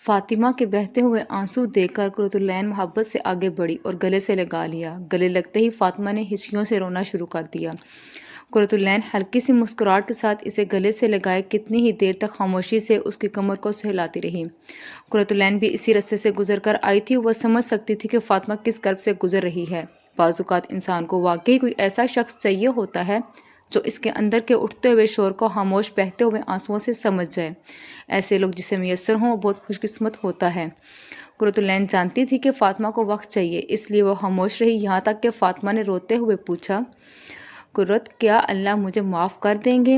فاطمہ کے بہتے ہوئے آنسو دیکھ کر قرۃ العین محبت سے آگے بڑھی اور گلے سے لگا لیا۔ گلے لگتے ہی فاطمہ نے ہچکیوں سے رونا شروع کر دیا۔ قرۃ العین ہلکی سی مسکراہٹ کے ساتھ اسے گلے سے لگائے کتنی ہی دیر تک خاموشی سے اس کی کمر کو سہلاتی رہی۔ قرۃ العین بھی اسی رستے سے گزر کر آئی تھی، وہ سمجھ سکتی تھی کہ فاطمہ کس کرب سے گزر رہی ہے۔ بعض اوقات انسان کو واقعی کوئی ایسا شخص چاہیے ہوتا ہے جو اس کے اندر کے اٹھتے ہوئے شور کو خاموش بہتے ہوئے آنسوؤں سے سمجھ جائے۔ ایسے لوگ جسے میسر ہوں وہ بہت خوش قسمت ہوتا ہے۔ قرۃ العین جانتی تھی کہ فاطمہ کو وقت چاہیے، اس لیے وہ خاموش رہی، یہاں تک کہ فاطمہ نے روتے ہوئے پوچھا، قرۃ کیا اللہ مجھے معاف کر دیں گے؟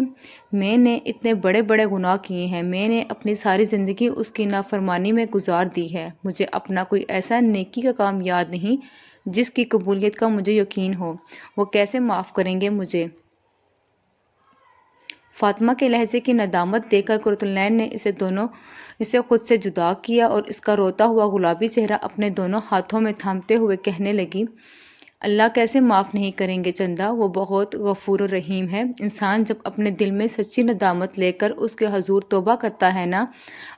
میں نے اتنے بڑے بڑے گناہ کیے ہیں، میں نے اپنی ساری زندگی اس کی نافرمانی میں گزار دی ہے، مجھے اپنا کوئی ایسا نیکی کا کام یاد نہیں جس کی قبولیت کا مجھے یقین ہو، وہ کیسے معاف کریں گے مجھے؟ فاطمہ کے لہجے کی ندامت دیکھ کر قرۃ العین نے اسے خود سے جدا کیا اور اس کا روتا ہوا گلابی چہرہ اپنے دونوں ہاتھوں میں تھامتے ہوئے کہنے لگی، اللہ کیسے معاف نہیں کریں گے چندا، وہ بہت غفور و رحیم ہے۔ انسان جب اپنے دل میں سچی ندامت لے کر اس کے حضور توبہ کرتا ہے نا،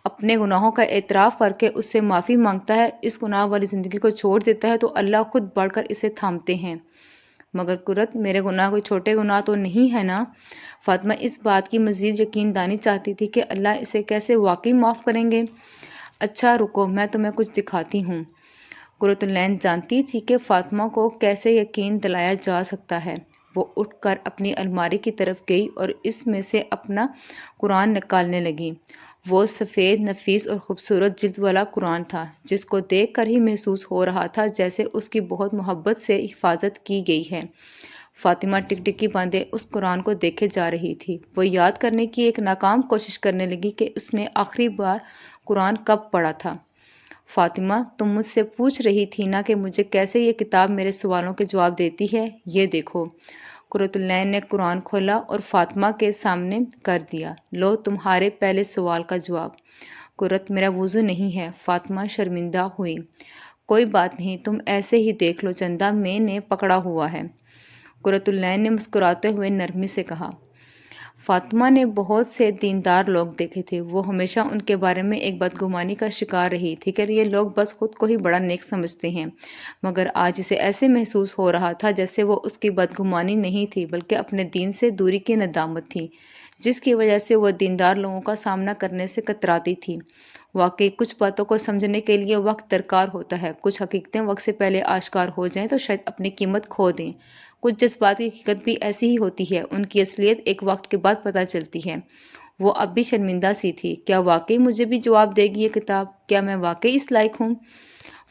اپنے گناہوں کا اعتراف کر کے اس سے معافی مانگتا ہے، اس گناہ والی زندگی کو چھوڑ دیتا ہے، تو اللہ خود بڑھ کر اسے تھامتے ہیں۔ مگر قرۃ میرے گناہ کوئی چھوٹے گناہ تو نہیں ہے نا؟ فاطمہ اس بات کی مزید یقین دانی چاہتی تھی کہ اللہ اسے کیسے واقعی معاف کریں گے۔ اچھا رکو، میں تمہیں کچھ دکھاتی ہوں۔ قرۃ العین جانتی تھی کہ فاطمہ کو کیسے یقین دلایا جا سکتا ہے۔ وہ اٹھ کر اپنی الماری کی طرف گئی اور اس میں سے اپنا قرآن نکالنے لگی۔ وہ سفید، نفیس اور خوبصورت جلد والا قرآن تھا، جس کو دیکھ کر ہی محسوس ہو رہا تھا جیسے اس کی بہت محبت سے حفاظت کی گئی ہے۔ فاطمہ ٹکٹکی باندھے اس قرآن کو دیکھے جا رہی تھی۔ وہ یاد کرنے کی ایک ناکام کوشش کرنے لگی کہ اس نے آخری بار قرآن کب پڑھا تھا۔ فاطمہ، تم مجھ سے پوچھ رہی تھی نا کہ مجھے کیسے یہ کتاب میرے سوالوں کے جواب دیتی ہے، یہ دیکھو۔ قرۃ العین نے قرآن کھولا اور فاطمہ کے سامنے کر دیا، لو تمہارے پہلے سوال کا جواب۔ قرۃ میرا وضو نہیں ہے۔ فاطمہ شرمندہ ہوئی۔ کوئی بات نہیں، تم ایسے ہی دیکھ لو چندا، میں نے پکڑا ہوا ہے۔ قرۃ العین نے مسکراتے ہوئے نرمی سے کہا۔ فاطمہ نے بہت سے دیندار لوگ دیکھے تھے، وہ ہمیشہ ان کے بارے میں ایک بدگمانی کا شکار رہی تھی کہ یہ لوگ بس خود کو ہی بڑا نیک سمجھتے ہیں، مگر آج اسے ایسے محسوس ہو رہا تھا جیسے وہ اس کی بدگمانی نہیں تھی بلکہ اپنے دین سے دوری کی ندامت تھی، جس کی وجہ سے وہ دیندار لوگوں کا سامنا کرنے سے کتراتی تھی۔ واقعی کچھ باتوں کو سمجھنے کے لیے وقت درکار ہوتا ہے، کچھ حقیقتیں وقت سے پہلے آشکار ہو جائیں تو شاید اپنی قیمت کھو دیں۔ کچھ جذبات کی حقیقت بھی ایسی ہی ہوتی ہے، ان کی اصلیت ایک وقت کے بعد پتہ چلتی ہے۔ وہ اب بھی شرمندہ سی تھی، کیا واقعی مجھے بھی جواب دے گی یہ کتاب؟ کیا میں واقعی اس لائق ہوں؟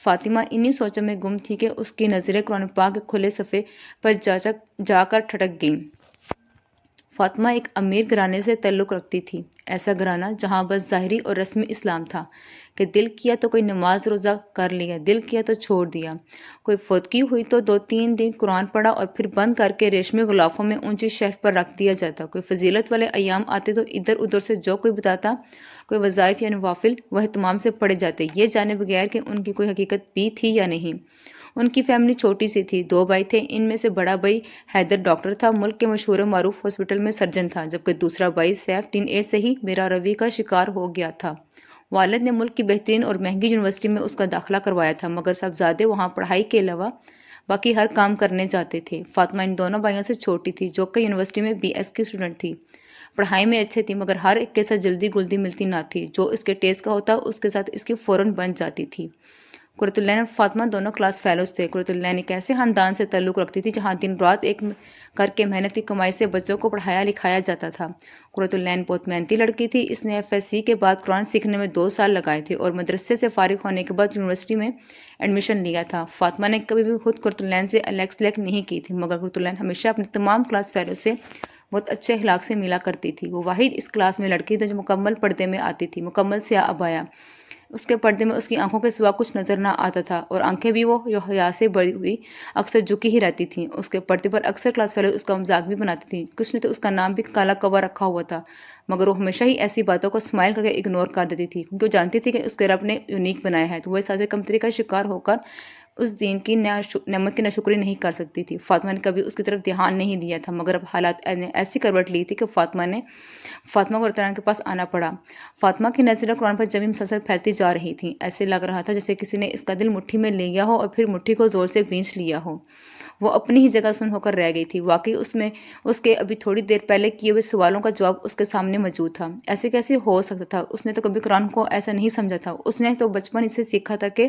فاطمہ انہی سوچوں میں گم تھی کہ اس کی نظریں قرآن پاک کے کھلے صفحے پر جا کر ٹھٹک گئیں۔ فاطمہ ایک امیر گھرانے سے تعلق رکھتی تھی، ایسا گھرانہ جہاں بس ظاہری اور رسمی اسلام تھا کہ دل کیا تو کوئی نماز روزہ کر لیا، دل کیا تو چھوڑ دیا، کوئی فوتگی ہوئی تو 2-3 دن قرآن پڑھا اور پھر بند کر کے ریشمی غلافوں میں اونچی شیلف پر رکھ دیا جاتا، کوئی فضیلت والے ایام آتے تو ادھر ادھر سے جو کوئی بتاتا، کوئی وظائف یا نوافل وہ اہتمام سے پڑھے جاتے، یہ جانے بغیر کہ ان کی کوئی حقیقت بھی تھی یا نہیں۔ ان کی فیملی چھوٹی سی تھی، 2 بھائی تھے، ان میں سے بڑا بھائی حیدر ڈاکٹر تھا، ملک کے مشہور و معروف ہاسپٹل میں سرجن تھا، جبکہ دوسرا بھائی سیف ٹین ایج سے ہی میرا روی کا شکار ہو گیا تھا۔ والد نے ملک کی بہترین اور مہنگی یونیورسٹی میں اس کا داخلہ کروایا تھا، مگر صاحبزادے وہاں پڑھائی کے علاوہ باقی ہر کام کرنے جاتے تھے۔ فاطمہ ان دونوں بھائیوں سے چھوٹی تھی، جو کہ یونیورسٹی میں BS کی اسٹوڈنٹ تھی۔ پڑھائی میں اچھے تھی، مگر ہر ایک کے ساتھ جلدی گلتی ملتی نہ تھی، جو اس کے ٹیسٹ کا ہوتا اس کے ساتھ اس کی فوراً بن جاتی تھی۔ قرۃ العین اور فاطمہ دونوں کلاس فیلوز تھے۔ قرۃ العین ایک ایسے خاندان سے تعلق رکھتی تھی جہاں دن رات ایک کر کے محنت کی کمائی سے بچوں کو پڑھایا لکھایا جاتا تھا۔ قرۃ العین بہت محنتی لڑکی تھی، اس نے FSC کے بعد قرآن سیکھنے میں 2 سال لگائے تھے اور مدرسے سے فارغ ہونے کے بعد یونیورسٹی میں ایڈمیشن لیا تھا۔ فاطمہ نے کبھی بھی خود قرۃ العین سے لیک نہیں کی تھی، مگر قرۃ العین ہمیشہ اپنے تمام کلاس فیلوز سے بہت اچھے اخلاق سے ملا کرتی تھی۔ وہ واحد اس کلاس میں لڑکی تھی جو مکمل پردے میں آتی تھی، مکمل سیاہ عبایا، اس کے پردے میں اس کی آنکھوں کے سوا کچھ نظر نہ آتا تھا، اور آنکھیں بھی وہ جو حیا سے بڑی ہوئی اکثر جھکی ہی رہتی تھیں۔ اس کے پردے پر اکثر کلاس فیلو اس کا مذاق بھی بناتی تھیں، کچھ نے تو اس کا نام بھی کالا کوا رکھا ہوا تھا، مگر وہ ہمیشہ ہی ایسی باتوں کو اسمائل کر کے اگنور کر دیتی تھی، کیونکہ وہ جانتی تھی کہ اس کے رب نے یونیک بنایا ہے، تو وہ احساس کمتری کا شکار ہو کر اس دین کی نعمت کی ناشکری نہیں کر سکتی تھی۔ فاطمہ نے کبھی اس کی طرف دھیان نہیں دیا تھا، مگر اب حالات نے ایسی کروٹ لی تھی کہ فاطمہ کو اللہ تعالیٰ کے پاس آنا پڑا۔ فاطمہ کی نظریں قرآن پر جبھی مسلسل پھیلتی جا رہی تھیں، ایسے لگ رہا تھا جیسے کسی نے اس کا دل مٹھی میں لے لیا ہو اور پھر مٹھی کو زور سے بھینچ لیا ہو۔ وہ اپنی ہی جگہ سن ہو کر رہ گئی تھی۔ واقعی اس کے ابھی تھوڑی دیر پہلے کیے ہوئے سوالوں کا جواب اس کے سامنے موجود تھا۔ ایسے کیسے ہو سکتا تھا؟ اس نے تو کبھی قرآن کو ایسا نہیں سمجھا تھا۔ اس نے تو بچپن سے سیکھا تھا کہ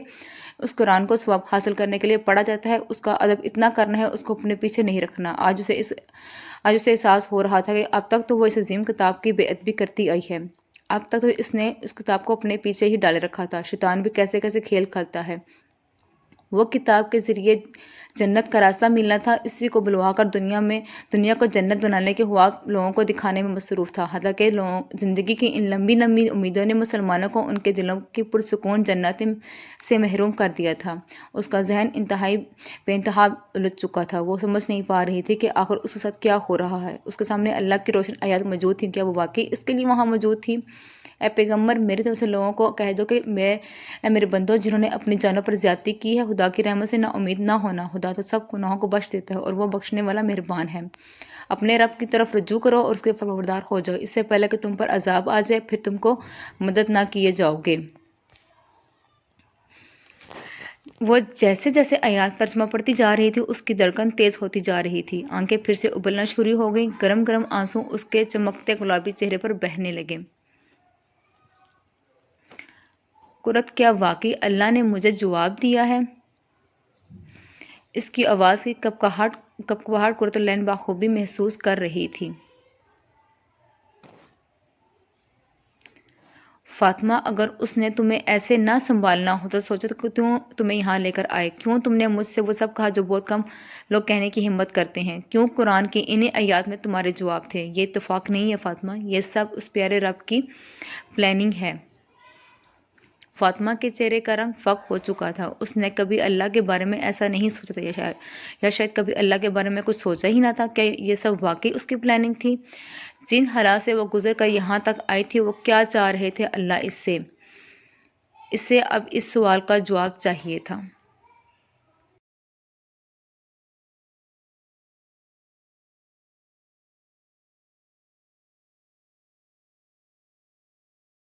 اس قرآن کو ثواب حاصل کرنے کے لیے پڑھا جاتا ہے، اس کا ادب اتنا کرنا ہے، اس کو اپنے پیچھے نہیں رکھنا۔ آج اسے احساس ہو رہا تھا کہ اب تک تو وہ اس عظیم کتاب کی بے ادبی کرتی آئی ہے۔ اب تک تو اس نے اس کتاب کو اپنے پیچھے ہی ڈالے رکھا تھا۔ شیطان بھی کیسے کیسے کھیل کھیلتا ہے۔ وہ کتاب کے ذریعے جنت کا راستہ ملنا تھا، اسی کو بلوا کر دنیا کو جنت بنانے کے خواب لوگوں کو دکھانے میں مصروف تھا۔ حالانکہ زندگی کی ان لمبی لمبی امیدوں نے مسلمانوں کو ان کے دلوں کی پرسکون جنت سے محروم کر دیا تھا۔ اس کا ذہن بے انتہا الجھ چکا تھا۔ وہ سمجھ نہیں پا رہی تھی کہ آخر اس کے ساتھ کیا ہو رہا ہے۔ اس کے سامنے اللہ کی روشن آیات موجود تھیں، کیا وہ واقعی اس کے لیے وہاں موجود تھی؟ اے پیغمبر، میری طرف سے لوگوں کو کہہ دو کہ اے میرے بندوں جنہوں نے اپنی جانوں پر زیادتی کی ہے، خدا کی رحمت سے نا امید نہ ہونا۔ خدا تو سب گناہوں کو بخش دیتا ہے اور وہ بخشنے والا مہربان ہے۔ اپنے رب کی طرف رجوع کرو اور اس کے فرمانبردار ہو جاؤ، اس سے پہلے کہ تم پر عذاب آ جائے، پھر تم کو مدد نہ کیے جاؤ گے۔ وہ جیسے جیسے آیات ترجمہ پڑھتی جا رہی تھی، اس کی دھڑکن تیز ہوتی جا رہی تھی، آنکھیں پھر سے ابلنا شروع ہو گئیں، گرم گرم آنسو اس کے چمکتے گلابی چہرے پر بہنے لگے۔ قرۃ، کیا واقعی اللہ نے مجھے جواب دیا ہے؟ اس کی آواز کی کپکپاہٹ قرۃ العین بخوبی محسوس کر رہی تھی۔ فاطمہ، اگر اس نے تمہیں ایسے نہ سنبھالنا ہوتا تو سوچو کہ کیوں تمہیں یہاں لے کر آئے؟ کیوں تم نے مجھ سے وہ سب کہا جو بہت کم لوگ کہنے کی ہمت کرتے ہیں؟ کیوں قرآن کی انہی آیات میں تمہارے جواب تھے؟ یہ اتفاق نہیں ہے فاطمہ، یہ سب اس پیارے رب کی پلاننگ ہے۔ فاطمہ کے چہرے کا رنگ فاق ہو چکا تھا۔ اس نے کبھی اللہ کے بارے میں ایسا نہیں سوچا تھا، یا شاید کبھی اللہ کے بارے میں کچھ سوچا ہی نہ تھا۔ کیا یہ سب واقعی اس کی پلاننگ تھی؟ جن حالات سے وہ گزر کر یہاں تک آئی تھی، وہ کیا چاہ رہے تھے اللہ اس سے اب اس سوال کا جواب چاہیے تھا۔